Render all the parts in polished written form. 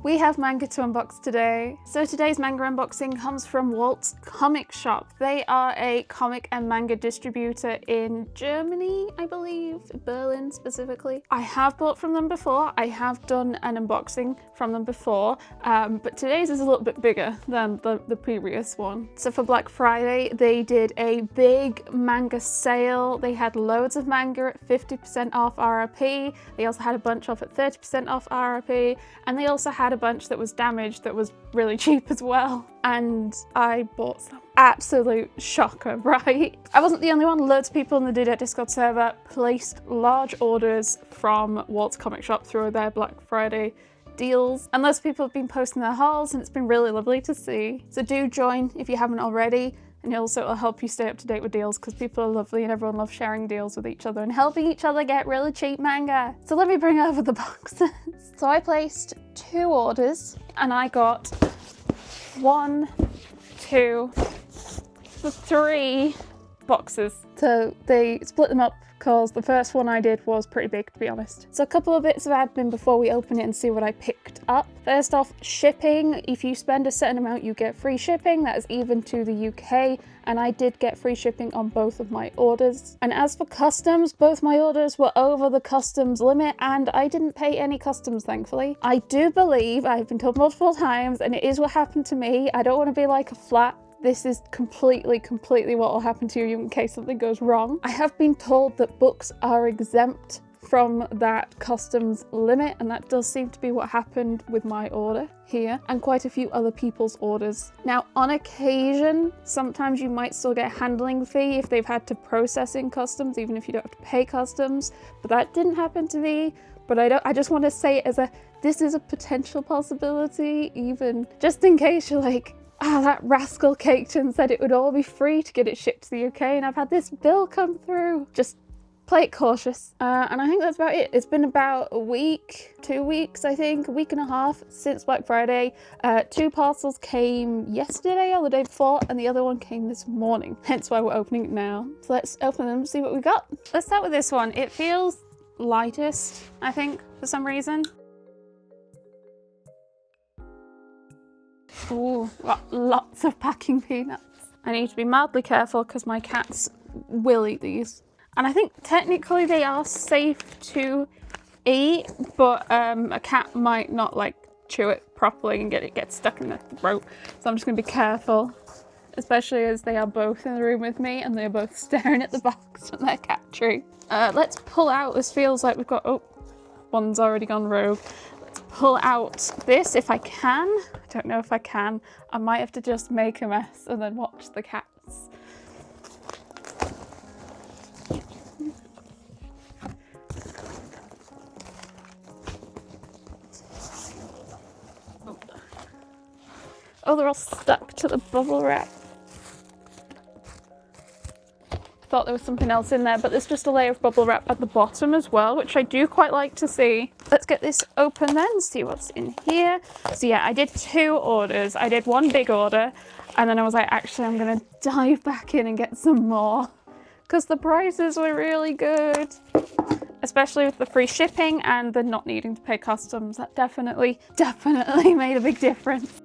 We have manga to unbox today. So today's manga unboxing comes from Walt's comic shop. They are a comic and manga distributor in Germany, I believe, Berlin specifically. I have bought from them before. I have done an unboxing from them before, but today's is a little bit bigger than the previous one. So for Black Friday, they did a big manga sale. They had loads of manga at 50% off RRP. They also had a bunch off at 30% off RRP, and they also had a bunch that was damaged that was really cheap as well, and I bought some. Absolute shocker, right? I wasn't the only one. Loads of people in the Do That Discord server placed large orders from Walt's comic shop through their Black Friday deals, and lots of people have been posting their hauls, and it's been really lovely to see. So do join if you haven't already, and also it'll help you stay up to date with deals because people are lovely and everyone loves sharing deals with each other and helping each other get really cheap manga. So let me bring over the boxes. So I placed 2 orders and I got 1, 2, 3 boxes. So they split them up because the first one I did was pretty big, to be honest. So a couple of bits of admin before we open it and see what I picked up. First off, shipping. If you spend a certain amount, you get free shipping. That is even to the UK, and I did get free shipping on both of my orders. And as for customs, both my orders were over the customs limit, and I didn't pay any customs, thankfully. I do believe, I've been told multiple times, and it is what happened to me. I don't want to be like a flat. This is completely what will happen to you in case something goes wrong. I have been told that books are exempt from that customs limit, and that does seem to be what happened with my order here and quite a few other people's orders. Now, on occasion, sometimes you might still get a handling fee if they've had to process in customs, even if you don't have to pay customs, but that didn't happen to me. But I just want to say it as this is a potential possibility, even just in case you're like, ah, that rascal Caketinz said it would all be free to get it shipped to the UK, and I've had this bill come through. Just play it cautious. And I think that's about it. It's been about a week, 2 weeks, I think, a week and a half since Black Friday. 2 parcels came yesterday or the day before, and the other one came this morning, hence why we're opening it now. So let's open them and see what we got. Let's start with this one. It feels lightest, I think, for some reason. Ooh, got lots of packing peanuts. I need to be mildly careful because my cats will eat these. And I think technically they are safe to eat, but a cat might not like chew it properly and get stuck in their throat. So I'm just gonna be careful, especially as they are both in the room with me and they're both staring at the box from their cat tree. Let's pull out, this feels like we've got, oh, one's already gone rogue. Pull out this if I can. I don't know if I can. I might have to just make a mess and then watch the cats. Oh, they're all stuck to the bubble wrap. Thought there was something else in there, but there's just a layer of bubble wrap at the bottom as well, which I do quite like to see. Let's get this open then, see what's in here. So yeah, I did 2 orders. I did 1 big order, and then I was like, actually, I'm gonna dive back in and get some more because the prices were really good, especially with the free shipping and the not needing to pay customs. That definitely made a big difference.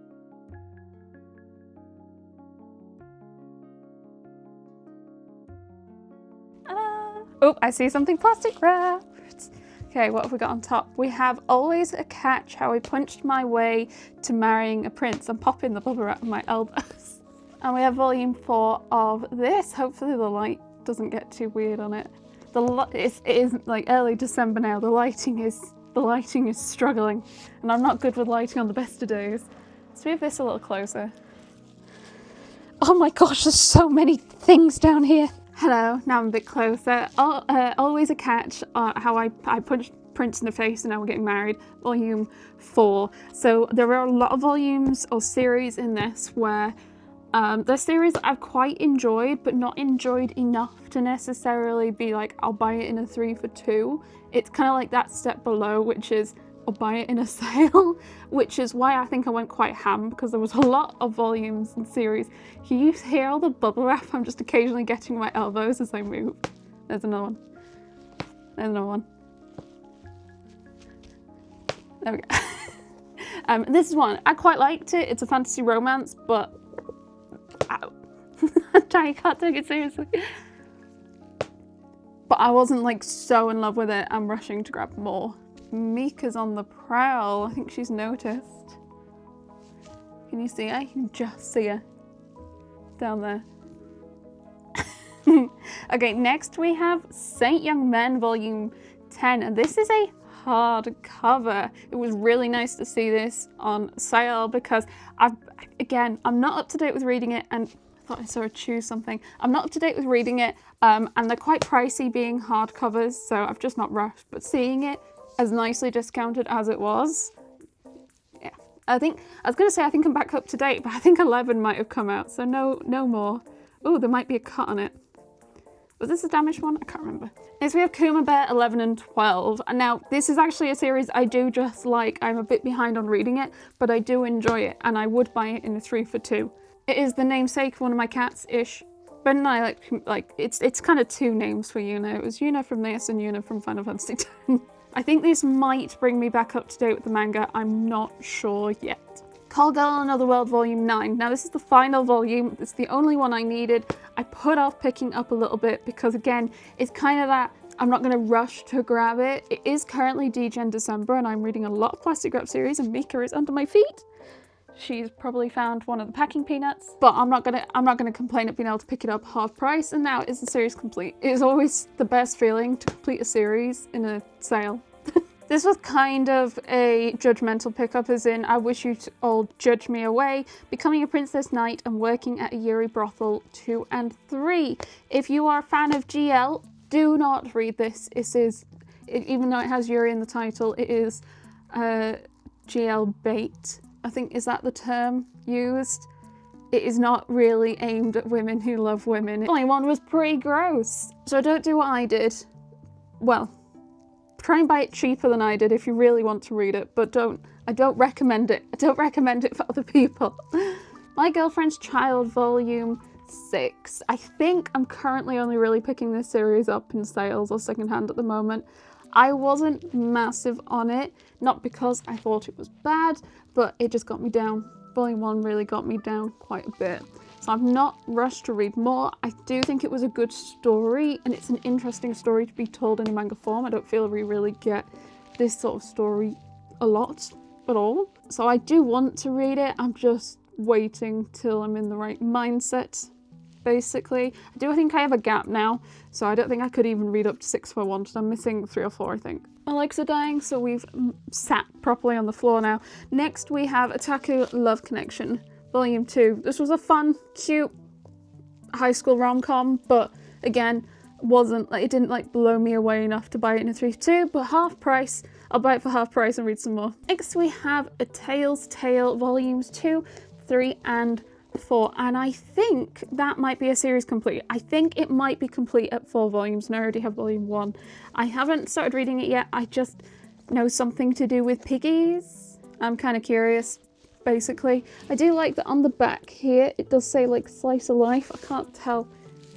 Oh, I see something plastic wrapped. Okay, what have we got on top? We have Always a Catch, How I Punched My Way to Marrying a Prince. I'm popping the bubble wrap on my elbows. And we have volume 4 of this. Hopefully the light doesn't get too weird on it. It is like early December now. The lighting is struggling, and I'm not good with lighting on the best of days. Let's move this a little closer. Oh my gosh, there's so many things down here. Hello, now I'm a bit closer. Always a Catch, How I Punched Prince in the Face and Now We're Getting Married, volume 4. So there are a lot of volumes or series in this where the series I've quite enjoyed, but not enjoyed enough to necessarily be like, I'll buy it in a 3 for 2. It's kind of like that step below, which is I'll buy it in a sale, which is why I think I went quite ham, because there was a lot of volumes and series. Can you hear all the bubble wrap? I'm just occasionally getting my elbows as I move. There's another one. There's another one. There we go. This is one, I quite liked it. It's a fantasy romance, but I can't take it seriously. But I wasn't like so in love with it. I'm rushing to grab more. Mika's on the prowl. I think she's noticed. Can you see her? You can just see her down there. Okay, next we have Saint Young Men Volume 10, and this is a hardcover. It was really nice to see this on sale because I'm not up to date with reading it, and I thought I saw her choose something. I'm not up to date with reading it, and they're quite pricey being hardcovers, so I've just not rushed. But seeing it as nicely discounted as it was, yeah. I was gonna say I think I'm back up to date, but I think 11 might have come out, so no more. Oh, there might be a cut on it. Was this a damaged one? I can't remember. Next we have Kuma Bear 11 and 12. And now this is actually a series I do just like. I'm a bit behind on reading it, but I do enjoy it and I would buy it in a 3 for 2. It is the namesake of one of my cats-ish. Ben and I like it's kind of 2 names for Yuna. It was Yuna from this and Yuna from Final Fantasy X. I think this might bring me back up to date with the manga. I'm not sure yet. Call Girl Another World Volume 9. Now this is the final volume. It's the only one I needed. I put off picking up a little bit because again, it's kind of that I'm not going to rush to grab it. It is currently DGen December and I'm reading a lot of Plastic Wrap series and Mika is under my feet. She's probably found one of the packing peanuts, but I'm not gonna complain at being able to pick it up half price, and now is the series complete. It is always the best feeling to complete a series in a sale. This was kind of a judgmental pickup, as in I wish you'd all judge me away, becoming a princess knight and working at a Yuri brothel 2 and 3. If you are a fan of GL, do not read this. Even though it has Yuri in the title, it is GL bait. I think, is that the term used? It is not really aimed at women who love women. Volume 1 was pretty gross. So don't do what I did. Well, try and buy it cheaper than I did if you really want to read it, but I don't recommend it. I don't recommend it for other people. My Girlfriend's Child Volume 6. I think I'm currently only really picking this series up in sales or secondhand at the moment. I wasn't massive on it, not because I thought it was bad, but it just got me down. Volume 1 really got me down quite a bit. So I'm not rushed to read more. I do think it was a good story, and it's an interesting story to be told in a manga form. I don't feel we really get this sort of story a lot at all. So I do want to read it. I'm just waiting till I'm in the right mindset, basically. I think I have a gap now, so I don't think I could even read up to 6 for 1. I'm missing 3 or 4, I think. My legs are dying, so we've sat properly on the floor now. Next we have Otaku Love Connection, Volume 2. This was a fun, cute high school rom-com, but again, it didn't like blow me away enough to buy it in a 3 for 2, but half price. I'll buy it for half price and read some more. Next we have A Tale's Tale Volumes 2, 3 and 4, and I think that might be a series complete. I think it might be complete at 4 volumes, and I already have Volume 1. I haven't started reading it yet. I just know something to do with piggies. I'm kind of curious, basically. I do like that on the back here it does say like slice of life. I can't tell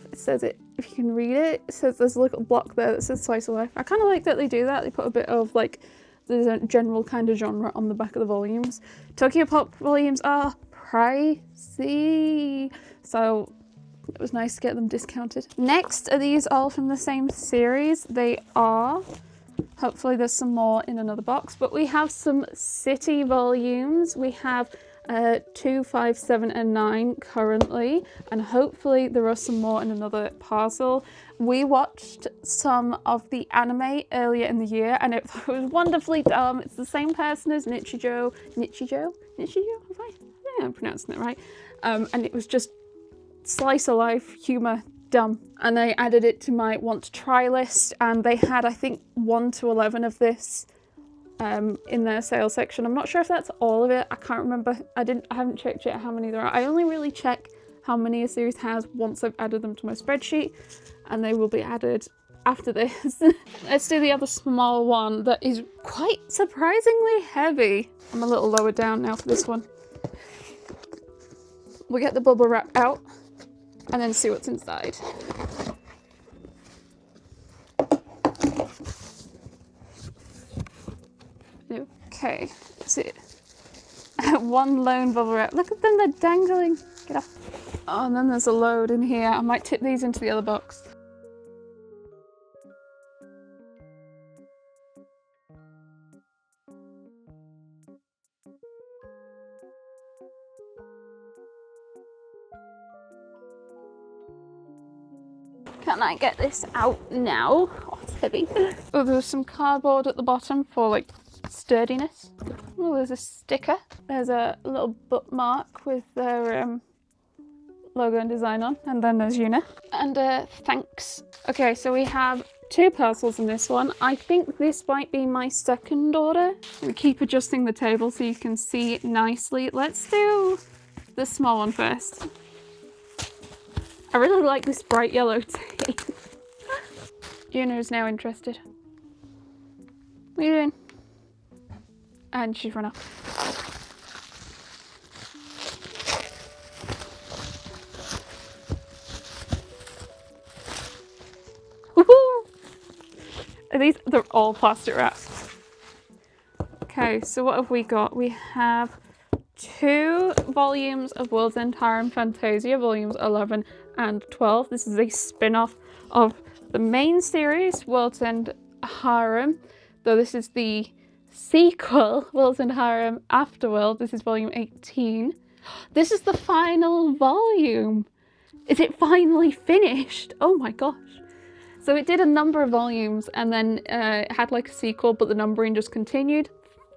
if it says it, if you can read it. It says there's a little block there that says slice of life. I kind of like that they do that. They put a bit of like the general kind of genre on the back of the volumes. Tokyo Pop volumes are pricey, so it was nice to get them discounted. Next, are these all from the same series? They are. Hopefully there's some more in another box, but we have some City volumes. We have 2, 5, 7 and 9 currently, and hopefully there are some more in another parcel. We watched some of the anime earlier in the year and it was wonderfully dumb. It's the same person as Nichijou? Yeah, I'm pronouncing it right. And it was just slice of life humor, dumb. And I added it to my want to try list, and they had, I think, 1 to 11 of this in their sales section. I'm not sure if that's all of it. I can't remember. I haven't checked yet how many there are. I only really check how many a series has once I've added them to my spreadsheet, and they will be added after this. Let's do the other small one that is quite surprisingly heavy. I'm a little lower down now for this one. We'll get the bubble wrap out and then see what's inside. Okay, that's it. one lone bubble wrap. Look at them, they're dangling. Get off. Oh, and then there's a load in here. I might tip these into the other box. Can I get this out now? Oh, it's heavy. Oh, there's some cardboard at the bottom for like sturdiness. Oh, there's a sticker. There's a little bookmark with their logo and design on. And then there's Una. And thanks. Okay, so we have 2 parcels in this one. I think this might be my second order. We keep adjusting the table so you can see it nicely. Let's do the small one first. I really like this bright yellow tape. Una is now interested. What are you doing? And she's run off. They're all plastic wraps. Okay, so what have we got? We have 2 volumes of World's End Harem Fantasia, volumes 11 and 12. This is a spin-off of the main series, World's End Harem, though this is the sequel, World's End Harem Afterworld. This is volume 18. This is the final volume. Is it finally finished? Oh my gosh. So it did a number of volumes and then had like a sequel, but the numbering just continued.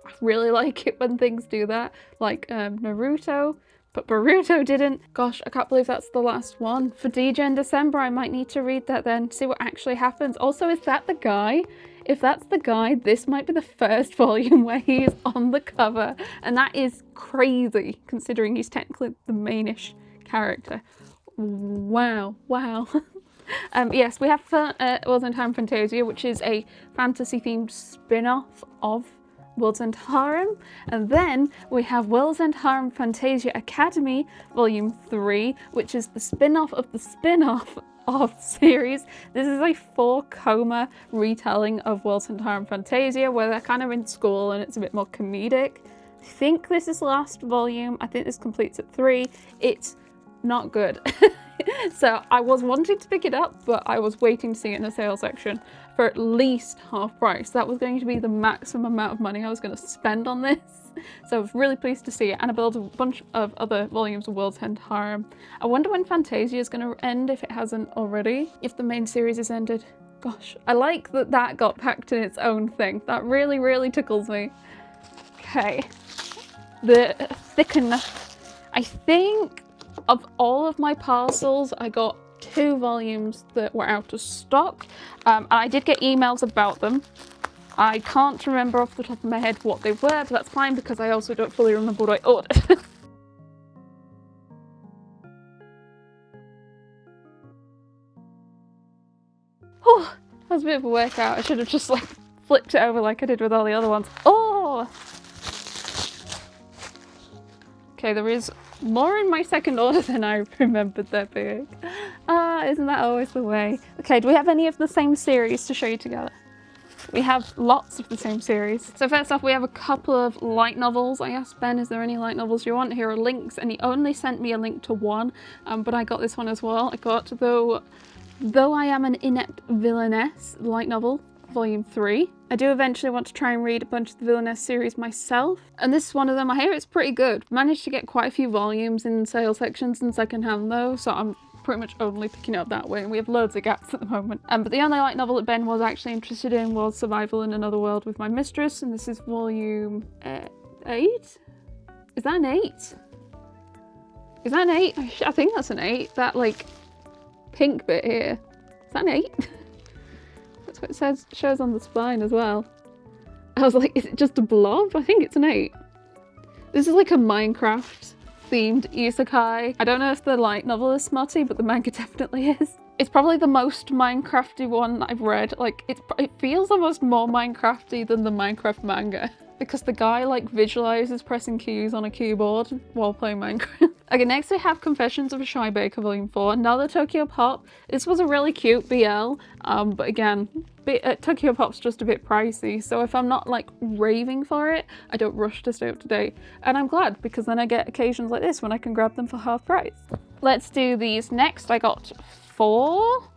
I really like it when things do that, like Naruto, but Boruto didn't. Gosh, I can't believe that's the last one. For DJ in December, I might need to read that then, see what actually happens. Also, is that the guy? If that's the guy, this might be the first volume where he is on the cover, and that is crazy, considering he's technically the mainish character. Wow, wow. Yes, we have World's End Harem Fantasia, which is a fantasy-themed spin-off of World's End Harem, and then we have World's End Harem Fantasia Academy Volume 3, which is the spin-off of the spin-off of series. This is a 4-coma retelling of World's End Harem Fantasia, where they're kind of in school and it's a bit more comedic. I think this is the last volume. I think this completes at 3. It's not good. So I was wanting to pick it up, but I was waiting to see it in the sale section for at least half price. That was going to be the maximum amount of money I was going to spend on this. So I was really pleased to see it, and I built a bunch of other volumes of World's End Harem. I wonder when Fantasia is going to end, if it hasn't already, if the main series has ended. Gosh, I like that that got packed in its own thing. That really, really tickles me. Okay, the thickener. I think of all of my parcels, I got 2 volumes that were out of stock, and I did get emails about them. I can't remember off the top of my head what they were, but that's fine because I also don't fully remember what I ordered. Oh, that was a bit of a workout. I should have just like flipped it over like I did with all the other ones. Oh! Okay, there is more in my second order than I remembered there being. Isn't that always the way? Okay, do we have any of the same series to show you together? We have lots of the same series. So first off, we have a couple of light novels. I asked Ben, is there any light novels you want? Here are links, and he only sent me a link to one, but I got this one as well. I got Though I Am an Inept Villainess, light novel, volume 3. I do eventually want to try and read a bunch of the Villainess series myself, and this is one of them. I hear it's pretty good. Managed to get quite a few volumes in sale sections and secondhand though, so I'm pretty much only picking it up that way, and we have loads of gaps at the moment. But the only light novel that Ben was actually interested in was Survival in Another World with My Mistress, and this is volume 8? Is that an 8? Is that an 8? I think that's an 8. That like pink bit here. Is that an 8? That's what it says, shows on the spine as well. I was like, is it just a blob? I think it's an 8. This is like a Minecraft themed isekai. I don't know if the light novel is smutty, but the manga definitely is. It's probably the most Minecrafty one I've read. Like, it feels almost more Minecrafty than the Minecraft manga, because the guy like visualizes pressing keys on a keyboard while playing Minecraft. Okay, next we have Confessions of a Shy Baker Volume 4, another Tokyo Pop. This was a really cute BL, but again, bit, Tokyo Pop's just a bit pricey. So if I'm not like raving for it, I don't rush to stay up to date. And I'm glad, because then I get occasions like this when I can grab them for half price. Let's do these next. I got four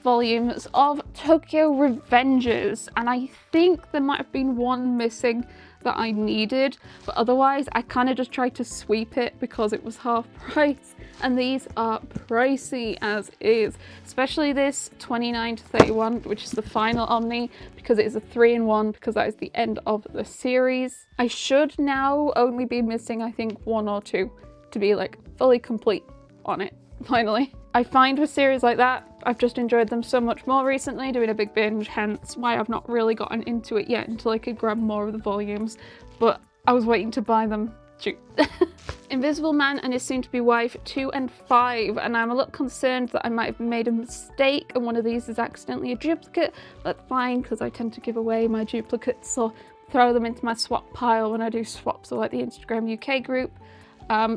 volumes of Tokyo Revengers, and I think there might have been one missing that I needed, but otherwise I kind of just tried to sweep it because it was half price, and these are pricey as is, especially this 29 to 31, which is the final Omni, because it is a 3-in-1, because that is the end of the series. I should now only be missing, I think, 1 or 2 to be like fully complete on it, finally. I find with series like that, I've just enjoyed them so much more recently, doing a big binge, hence why I've not really gotten into it yet until I could grab more of the volumes, but I was waiting to buy them. Shoot. Invisible Man and His Soon-to-Be Wife 2 and 5, and I'm a little concerned that I might have made a mistake and one of these is accidentally a duplicate. That's fine, because I tend to give away my duplicates or throw them into my swap pile when I do swaps, or like the Instagram UK group.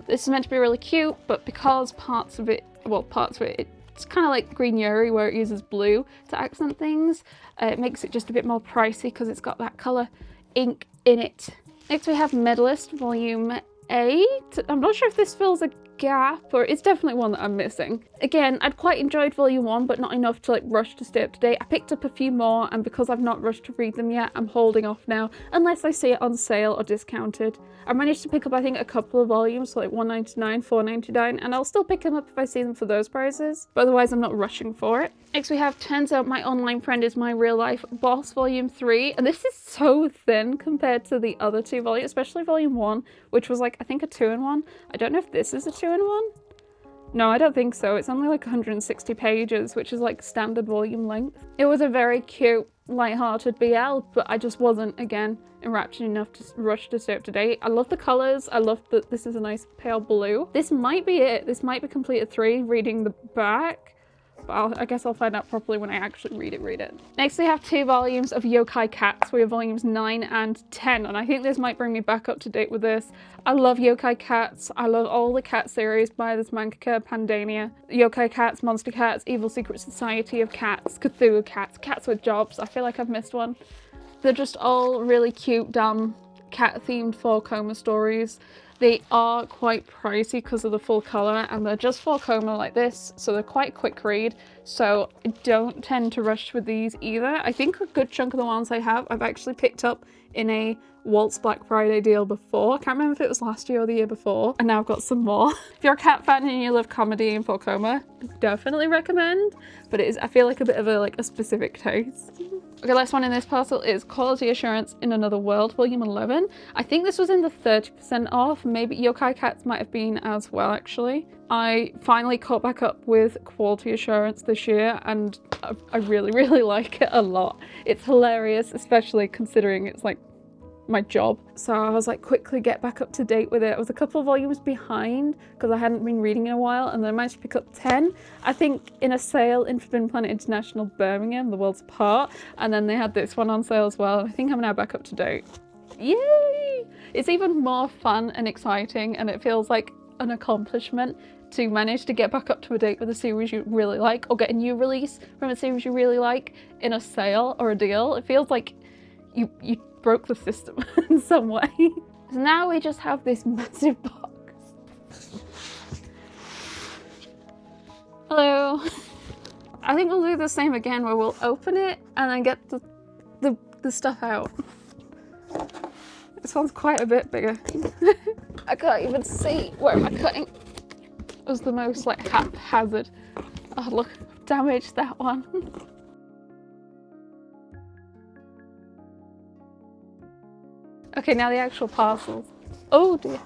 This is meant to be really cute, but because parts of it, it's kind of like Green Yuri where it uses blue to accent things, it makes it just a bit more pricey because it's got that colour ink in it. Next we have Medalist Volume 8. I'm not sure if this fills a gap, or it's definitely one that I'm missing. Again, I'd quite enjoyed Volume 1, but not enough to like rush to stay up to date. I picked up a few more, and because I've not rushed to read them yet, I'm holding off now, unless I see it on sale or discounted. I managed to pick up, I think, a couple of volumes, so like $1.99, $4.99, and I'll still pick them up if I see them for those prices, but otherwise I'm not rushing for it. Next we have Turns Out My Online Friend Is My Real Life Boss Volume 3, and this is so thin compared to the other 2 volumes, especially Volume 1, which was like, I think, a 2-in-1. I don't know if this is a 2-in-1. No, I don't think so. It's only like 160 pages, which is like standard volume length. It was a very cute, light-hearted BL, but I just wasn't, again, enraptured enough to rush to stay up to date. I love the colours. I love that this is a nice pale blue. This might be it. This might be completed 3, reading the back. But I guess I'll find out properly when I actually read it. Next we have 2 volumes of Yokai Cats. We have volumes 9 and 10, and I think this might bring me back up to date with this. I love Yokai Cats. I love all the cat series by this mangaka, Pandania. Yokai Cats, Monster Cats, Evil Secret Society of Cats, Cthulhu Cats, Cats with Jobs. I feel like I've missed one. They're just all really cute, dumb, cat-themed 4-coma stories. They are quite pricey because of the full colour, and they're just 4-coma like this, so they're quite quick read, so I don't tend to rush with these either. I think a good chunk of the ones I have, I've actually picked up in a Walt's Black Friday deal before. I can't remember if it was last year or the year before, and now I've got some more. If you're a cat fan and you love comedy and 4-coma, definitely recommend, but it is, I feel like, a bit of a specific taste. Okay, last one in this parcel is Quality Assurance in Another World, Volume 11. I think this was in the 30% off. Maybe Yokai Cats might have been as well, actually. I finally caught back up with Quality Assurance this year, and I really, really like it a lot. It's hilarious, especially considering it's like my job. So I was like, quickly get back up to date with it. I was a couple of volumes behind because I hadn't been reading in a while, and then I managed to pick up 10, I think, in a sale in Forbidden Planet International Birmingham, The Worlds Apart, and then they had this one on sale as well, and I think I'm now back up to date. Yay! It's even more fun and exciting, and it feels like an accomplishment to manage to get back up to a date with a series you really like, or get a new release from a series you really like in a sale or a deal. It feels like you broke the system in some way. So now we just have this massive box. Hello. I think we'll do the same again, where we'll open it and then get the stuff out. This one's quite a bit bigger. I can't even see where am I cutting. It was the most like haphazard. Oh look, damaged that one. Okay, now the actual parcels. Oh dear.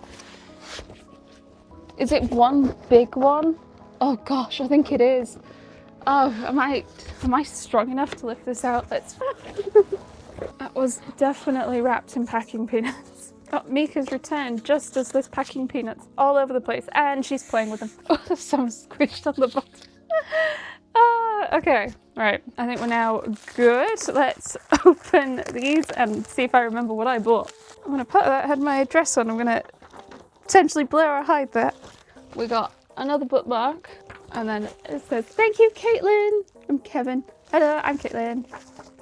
Is it one big one? Oh gosh, I think it is. Oh, am I strong enough to lift this out? Let's. That was definitely wrapped in packing peanuts. Oh, Mika's returned just as there's packing peanuts all over the place, and she's playing with them. Oh, there's some squished on the bottom. Okay, right. I think we're now good. Let's open these and see if I remember what I bought. I'm gonna put that, had my address on. I'm gonna potentially blur or hide that. We got another bookmark, and then it says, "Thank you, Caitlin," from Kevin. Hello, I'm Caitlin.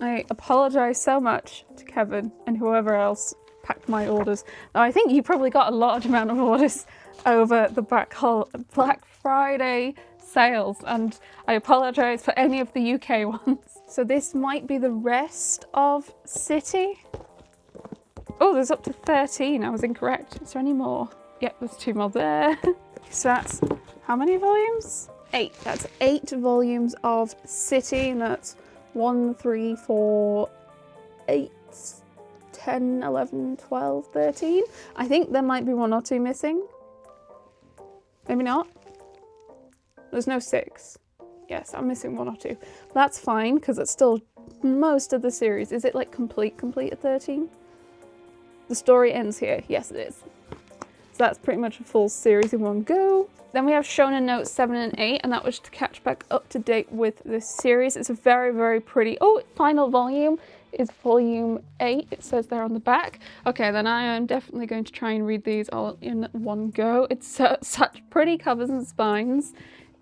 I apologize so much to Kevin and whoever else packed my orders. Now, I think you probably got a large amount of orders over the Black Friday sales, and I apologize for any of the UK ones. So this might be the rest of City. Oh, there's up to 13. I was incorrect. Is there any more? Yep, there's 2 more there. So that's how many volumes? 8. That's 8 volumes of City, and that's 1, 3, 4, 8, 10, 11, 12, 13. I think there might be 1 or 2 missing. Maybe not. There's no 6. Yes, I'm missing 1 or 2. That's fine, because it's still most of the series. Is it like complete at 13? The story ends here. Yes, it is. So that's pretty much a full series in one go. Then we have Shonen Note 7 and 8, and that was to catch back up to date with this series. It's a very, very pretty... Oh, final volume is volume 8. It says there on the back. Okay, then I am definitely going to try and read these all in one go. It's such pretty covers and spines.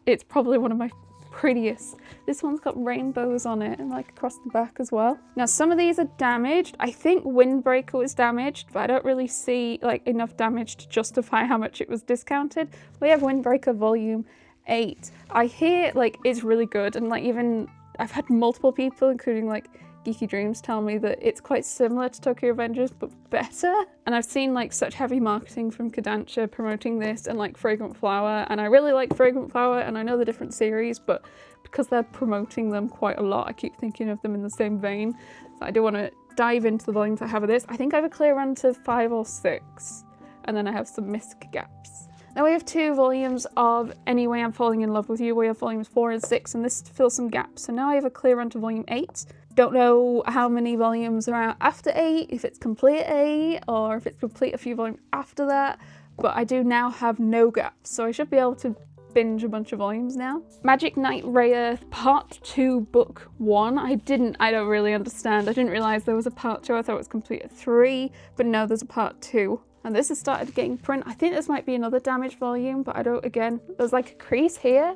It's probably one of my prettiest. This one's got rainbows on it and like across the back as well. Now some of these are damaged. I think Windbreaker was damaged, but I don't really see like enough damage to justify how much it was discounted. We have Windbreaker volume 8. I hear like it's really good, and like even I've had multiple people, including like Geeky Dreams, tell me that it's quite similar to Tokyo Revengers but better. And I've seen like such heavy marketing from Kodansha promoting this, and like Fragrant Flower, and I really like Fragrant Flower, and I know the different series, but because they're promoting them quite a lot, I keep thinking of them in the same vein. So I do want to dive into the volumes I have of this. I think I have a clear run to 5 or 6, and then I have some missed gaps. Then we have 2 volumes of Anyway I'm Falling in Love with You. We have volumes 4 and 6, and this fills some gaps. So now I have a clear run to volume 8. Don't know how many volumes are out after 8, if it's complete 8, or if it's complete a few volumes after that, but I do now have no gaps, so I should be able to binge a bunch of volumes now. Magic Knight Rayearth Part 2 Book 1. I don't really understand. I didn't realise there was a Part 2. I thought it was complete at 3, but no, there's a Part 2. And this has started getting print. I think this might be another damaged volume, but I don't, again, there's like a crease here.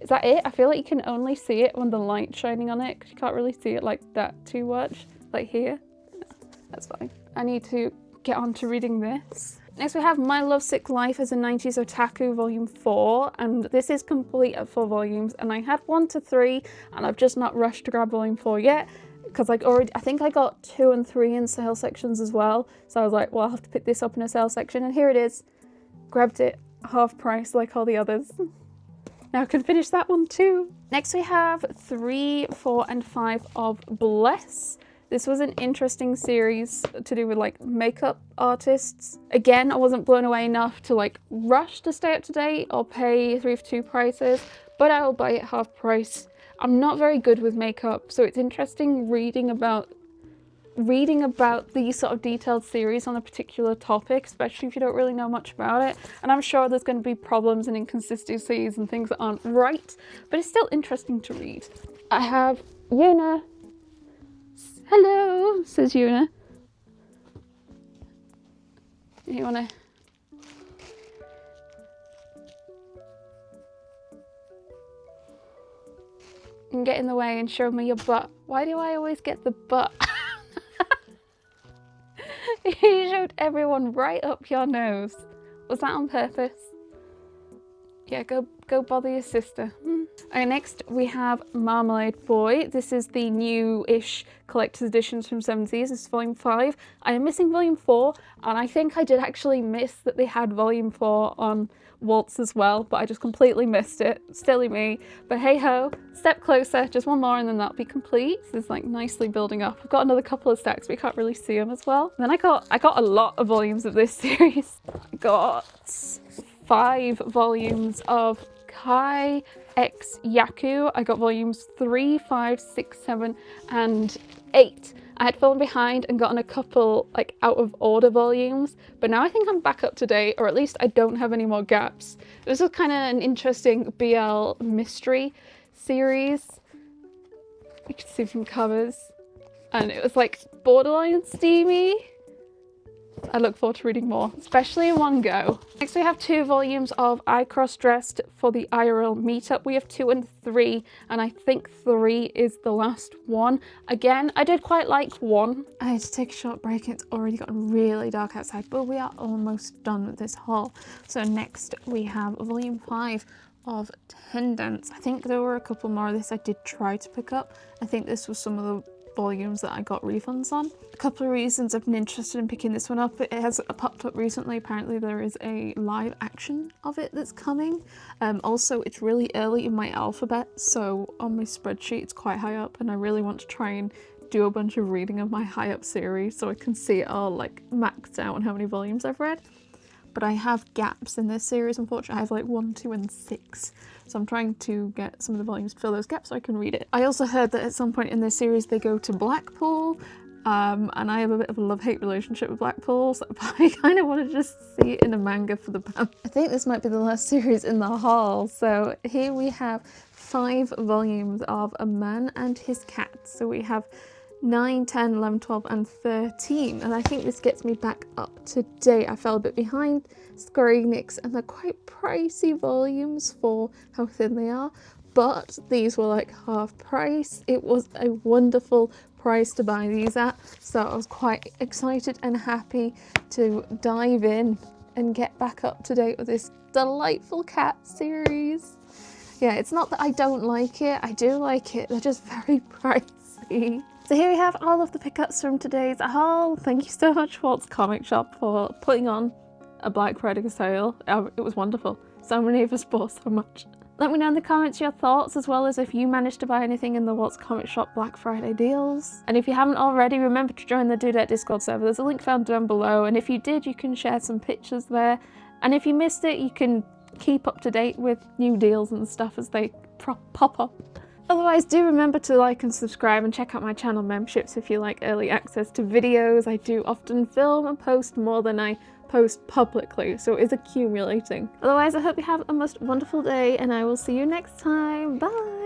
Is that it? I feel like you can only see it when the light's shining on it, because you can't really see it like that too much. Like here. No, that's fine. I need to get on to reading this. Next we have My Lovesick Life as a 90s Otaku volume 4, and this is complete at 4 volumes, and I had 1 to 3, and I've just not rushed to grab volume 4 yet, because like already, I think I got 2 and 3 in sale sections as well, so I was like, well, I'll have to pick this up in a sale section, and here it is. Grabbed it half price like all the others. Now I can finish that one too. Next we have 3, 4 and 5 of Bless. This was an interesting series to do with like makeup artists. Again, I wasn't blown away enough to like rush to stay up to date or pay 3 for 2 prices, but I will buy it half price. I'm not very good with makeup, so it's interesting reading about these sort of detailed series on a particular topic, especially if you don't really know much about it. And I'm sure there's going to be problems and inconsistencies and things that aren't right, but it's still interesting to read. I have Yuna. Hello, says Yuna. You wanna... and get in the way and show me your butt. Why do I always get the butt? You showed everyone right up your nose. Was that on purpose? Yeah, go bother your sister. Okay, next we have Marmalade Boy. This is the new-ish collector's editions from 70s. This is volume 5. I am missing volume 4, and I think I did actually miss that they had volume 4 on Walt's as well, but I just completely missed it. Silly me. But hey ho, step closer, just one more and then that'll be complete. This is like nicely building up. I've got another couple of stacks, but you can't really see them as well. And then I got a lot of volumes of this series. I got 5 volumes of Kai X Yaku. I got volumes 3, 5, 6, 7 and 8. I had fallen behind and gotten a couple like out of order volumes, but now I think I'm back up to date, or at least I don't have any more gaps. This was kind of an interesting BL mystery series. You can see some covers, and it was like borderline steamy. I look forward to reading more, especially in one go. Next we have 2 volumes of I Cross-Dressed for the IRL meetup. We have 2 and 3, and I think 3 is the last one. Again, I did quite like 1. I had to take a short break. It's already gotten really dark outside, but we are almost done with this haul. So next we have volume 5 of Tendance. I think there were a couple more of this I did try to pick up. I think this was some of the volumes that I got refunds on. A couple of reasons I've been interested in picking this one up. It has popped up recently. Apparently there is a live action of it that's coming. Also, it's really early in my alphabet, so on my spreadsheet it's quite high up, and I really want to try and do a bunch of reading of my high up series so I can see it all like maxed out on how many volumes I've read. But I have gaps in this series, unfortunately. I have like 1, 2 and 6. So I'm trying to get some of the volumes to fill those gaps so I can read it. I also heard that at some point in this series they go to Blackpool, and I have a bit of a love-hate relationship with Blackpool, so I kind of want to just see it in a manga for the band. I think this might be the last series in the haul. So here we have 5 volumes of A Man and His Cat. So we have 9, 10, 11, 12 and 13, and I think this gets me back up to date. I fell a bit behind Square Enix, and they're quite pricey volumes for how thin they are, but these were like half price. It was a wonderful price to buy these at, so I was quite excited and happy to dive in and get back up to date with this delightful cat series. Yeah, it's not that I don't like it, I do like it, they're just very pricey. So here we have all of the pickups from today's haul. Thank you so much, Walt's Comic Shop, for putting on a Black Friday sale. It was wonderful. So many of us bought so much. Let me know in the comments your thoughts, as well as if you managed to buy anything in the Walt's Comic Shop Black Friday deals. And if you haven't already, remember to join the Dudette Discord server. There's a link found down below, and if you did, you can share some pictures there. And if you missed it, you can keep up to date with new deals and stuff as they pop up. Otherwise, do remember to like and subscribe, and check out my channel memberships if you like early access to videos. I do often film and post more than I post publicly, so it is accumulating. Otherwise, I hope you have a most wonderful day, and I will see you next time. Bye!